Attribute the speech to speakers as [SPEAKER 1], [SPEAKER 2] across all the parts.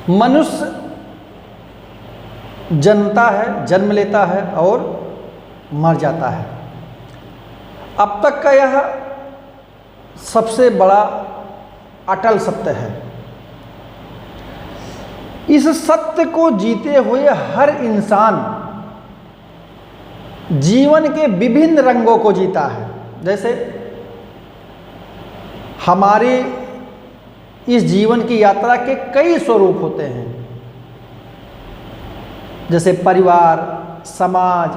[SPEAKER 1] मनुष्य जन्मता है, जन्म लेता है और मर जाता है। अब तक का यह सबसे बड़ा अटल सत्य है। इस सत्य को जीते हुए हर इंसान जीवन के विभिन्न रंगों को जीता है। जैसे हमारे इस जीवन की यात्रा के कई स्वरूप होते हैं, जैसे परिवार, समाज,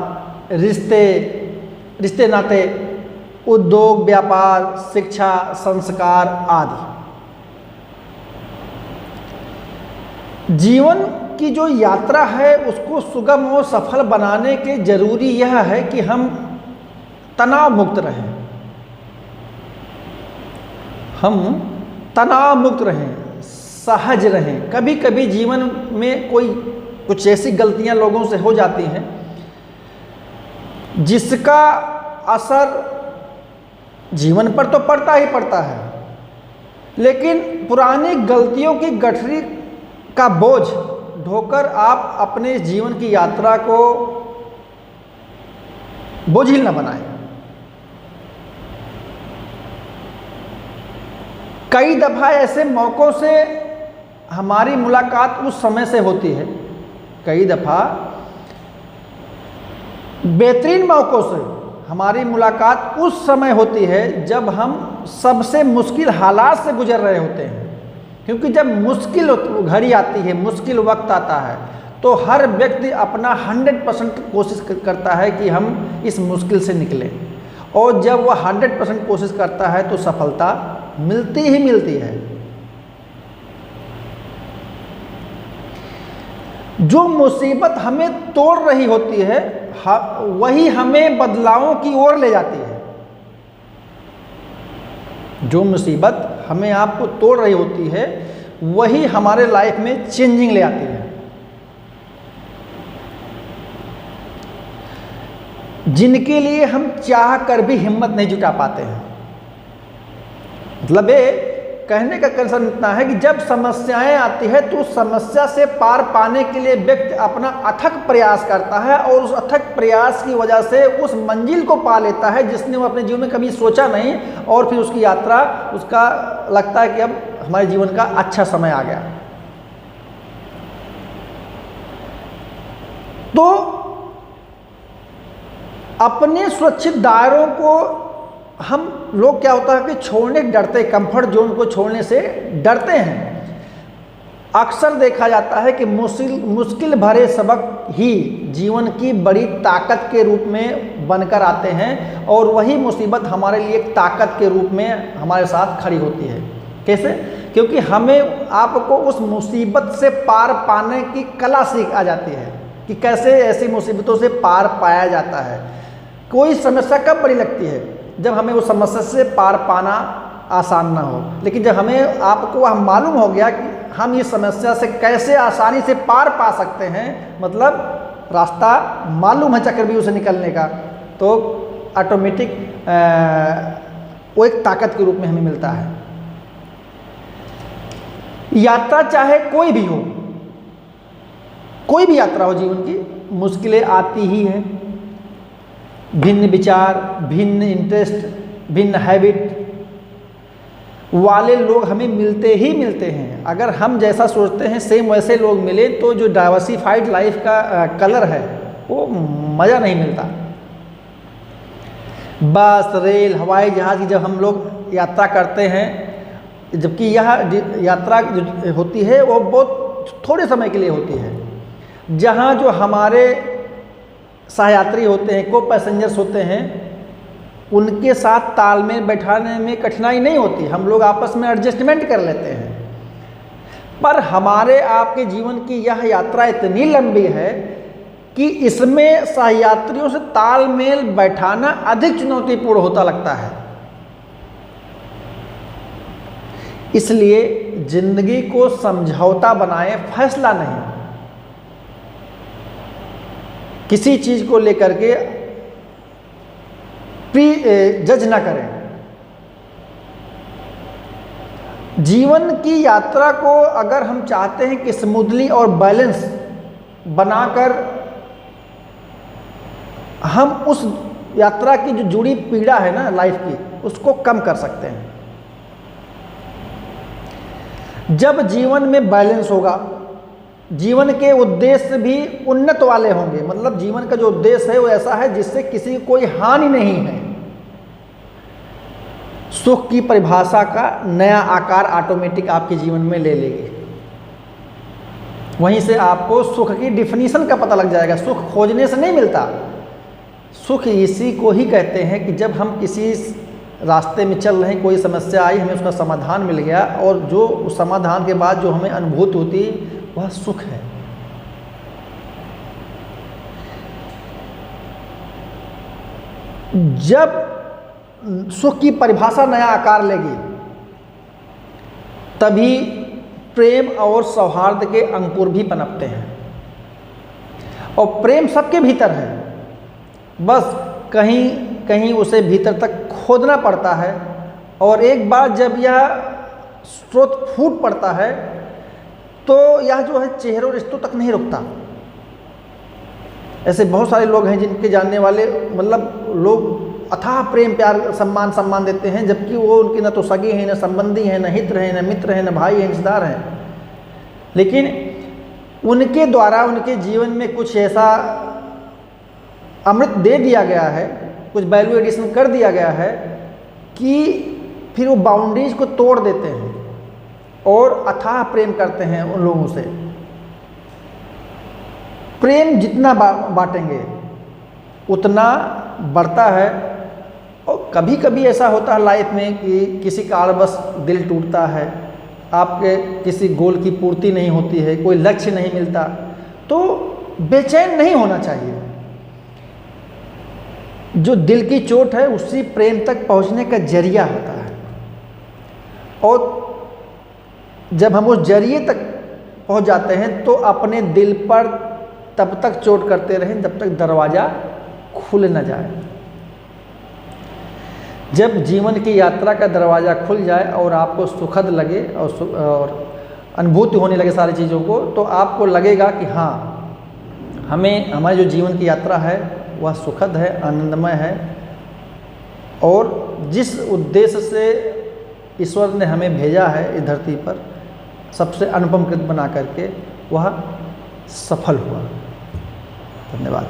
[SPEAKER 1] रिश्ते नाते, उद्योग, व्यापार, शिक्षा, संस्कार आदि। जीवन की जो यात्रा है उसको सुगम और सफल बनाने के जरूरी यह है कि हम तनाव मुक्त रहें, हम तनाव मुक्त रहें, सहज रहें। कभी कभी जीवन में कुछ ऐसी गलतियां लोगों से हो जाती हैं जिसका असर जीवन पर तो पड़ता ही पड़ता है, लेकिन पुरानी गलतियों की गठरी का बोझ ढोकर आप अपने जीवन की यात्रा को बोझिल न बनाएं। कई दफा ऐसे मौक़ों से हमारी मुलाकात उस समय से होती है, कई दफा बेहतरीन मौक़ों से हमारी मुलाकात उस समय होती है जब हम सबसे मुश्किल हालात से गुजर रहे होते हैं। क्योंकि जब मुश्किल घड़ी आती है, मुश्किल वक्त आता है, तो हर व्यक्ति अपना 100% कोशिश करता है कि हम इस मुश्किल से निकलें, और जब वह 100% कोशिश करता है तो सफलता मिलती ही मिलती है। जो मुसीबत हमें तोड़ रही होती है वही हमें बदलावों की ओर ले जाती है। जो मुसीबत हमें आपको तोड़ रही होती है वही हमारे लाइफ में चेंजिंग ले आती है। जिनके लिए हम चाह कर भी हिम्मत नहीं जुटा पाते हैं। मतलब ये कहने का कंसर्न इतना है कि जब समस्याएं आती है तो उस समस्या से पार पाने के लिए व्यक्ति अपना अथक प्रयास करता है, और उस अथक प्रयास की वजह से उस मंजिल को पा लेता है जिसने वो अपने जीवन में कभी सोचा नहीं, और फिर उसकी यात्रा, उसका लगता है कि अब हमारे जीवन का अच्छा समय आ गया। तो अपने सुरक्षित दायरों को हम लोग क्या होता है कि छोड़ने डरते, कंफर्ट जोन को छोड़ने से डरते हैं। अक्सर देखा जाता है कि मुश्किल भरे सबक ही जीवन की बड़ी ताकत के रूप में बनकर आते हैं, और वही मुसीबत हमारे लिए एक ताकत के रूप में हमारे साथ खड़ी होती है। कैसे? क्योंकि हमें आपको उस मुसीबत से पार पाने की कला सीख आ जाती है कि कैसे ऐसी मुसीबतों से पार पाया जाता है। कोई समस्या कब बड़ी लगती है? जब हमें उस समस्या से पार पाना आसान ना हो। लेकिन जब हमें आपको वह मालूम हो गया कि हम इस समस्या से कैसे आसानी से पार पा सकते हैं, मतलब रास्ता मालूम है चक्रव्यूह से निकलने का, तो ऑटोमेटिक वो एक ताकत के रूप में हमें मिलता है। यात्रा चाहे कोई भी हो, कोई भी यात्रा हो जीवन की, मुश्किलें आती ही हैं। भिन्न विचार, भिन्न इंटरेस्ट, भिन्न हैबिट वाले लोग हमें मिलते ही मिलते हैं। अगर हम जैसा सोचते हैं सेम वैसे लोग मिले तो जो डाइवर्सिफाइड लाइफ का कलर है वो मज़ा नहीं मिलता। बस, रेल, हवाई जहाज़ की जब हम लोग यात्रा करते हैं, जबकि यह यात्रा जो होती है वो बहुत थोड़े समय के लिए होती है, जहाँ जो हमारे सहयात्री होते हैं, को पैसेंजर्स होते हैं, उनके साथ तालमेल बैठाने में कठिनाई नहीं होती, हम लोग आपस में एडजस्टमेंट कर लेते हैं। पर हमारे आपके जीवन की यह यात्रा इतनी लंबी है कि इसमें सहयात्रियों से तालमेल बैठाना अधिक चुनौतीपूर्ण होता लगता है। इसलिए जिंदगी को समझौता बनाए, फैसला नहीं। किसी चीज़ को लेकर के जज ना करें। जीवन की यात्रा को अगर हम चाहते हैं कि स्मूथली और बैलेंस बनाकर हम उस यात्रा की जो जुड़ी पीड़ा है ना लाइफ की, उसको कम कर सकते हैं। जब जीवन में बैलेंस होगा, जीवन के उद्देश्य भी उन्नत वाले होंगे, मतलब जीवन का जो उद्देश्य है वो ऐसा है जिससे किसी को कोई हानि नहीं है। सुख की परिभाषा का नया आकार ऑटोमेटिक आपके जीवन में ले लेगी। वहीं से आपको सुख की डिफिनीशन का पता लग जाएगा। सुख खोजने से नहीं मिलता, सुख इसी को ही कहते हैं कि जब हम किसी रास्ते में चल रहे हैं, कोई समस्या आई, हमें उसका समाधान मिल गया और जो उस समाधान के बाद जो हमें अनुभूति होती वह सुख है। जब सुख की परिभाषा नया आकार लेगी तभी प्रेम और सौहार्द के अंकुर भी पनपते हैं। और प्रेम सबके भीतर है, बस कहीं कहीं उसे भीतर तक खोदना पड़ता है। और एक बार जब यह स्रोत फूट पड़ता है तो यह जो है चेहरों रिश्तों तक नहीं रुकता। ऐसे बहुत सारे लोग हैं जिनके जानने वाले, मतलब लोग अथाह प्रेम प्यार सम्मान देते हैं, जबकि वो उनके न तो सगे हैं, न संबंधी हैं, न हित हैं, न मित्र हैं, न भाई हैं, रिश्तेदार हैं। लेकिन उनके द्वारा उनके जीवन में कुछ ऐसा अमृत दे दिया गया है, कुछ वैल्यू एडिशन कर दिया गया है कि फिर वो बाउंड्रीज को तोड़ देते हैं और अथाह प्रेम करते हैं उन लोगों से। प्रेम जितना बांटेंगे उतना बढ़ता है। और कभी कभी ऐसा होता है लाइफ में कि किसी कारणवश दिल टूटता है, आपके किसी गोल की पूर्ति नहीं होती है, कोई लक्ष्य नहीं मिलता, तो बेचैन नहीं होना चाहिए। जो दिल की चोट है उसी प्रेम तक पहुंचने का जरिया होता है। और जब हम उस जरिए तक पहुंच जाते हैं तो अपने दिल पर तब तक चोट करते रहें जब तक दरवाज़ा खुल न जाए। जब जीवन की यात्रा का दरवाज़ा खुल जाए और आपको सुखद लगे और अनुभूति होने लगे सारी चीज़ों को, तो आपको लगेगा कि हाँ, हमारी जो जीवन की यात्रा है वह सुखद है, आनंदमय है। और जिस उद्देश्य से ईश्वर ने हमें भेजा है इस धरती पर, सबसे अनुपम कृत बना करके, वह सफल हुआ। धन्यवाद।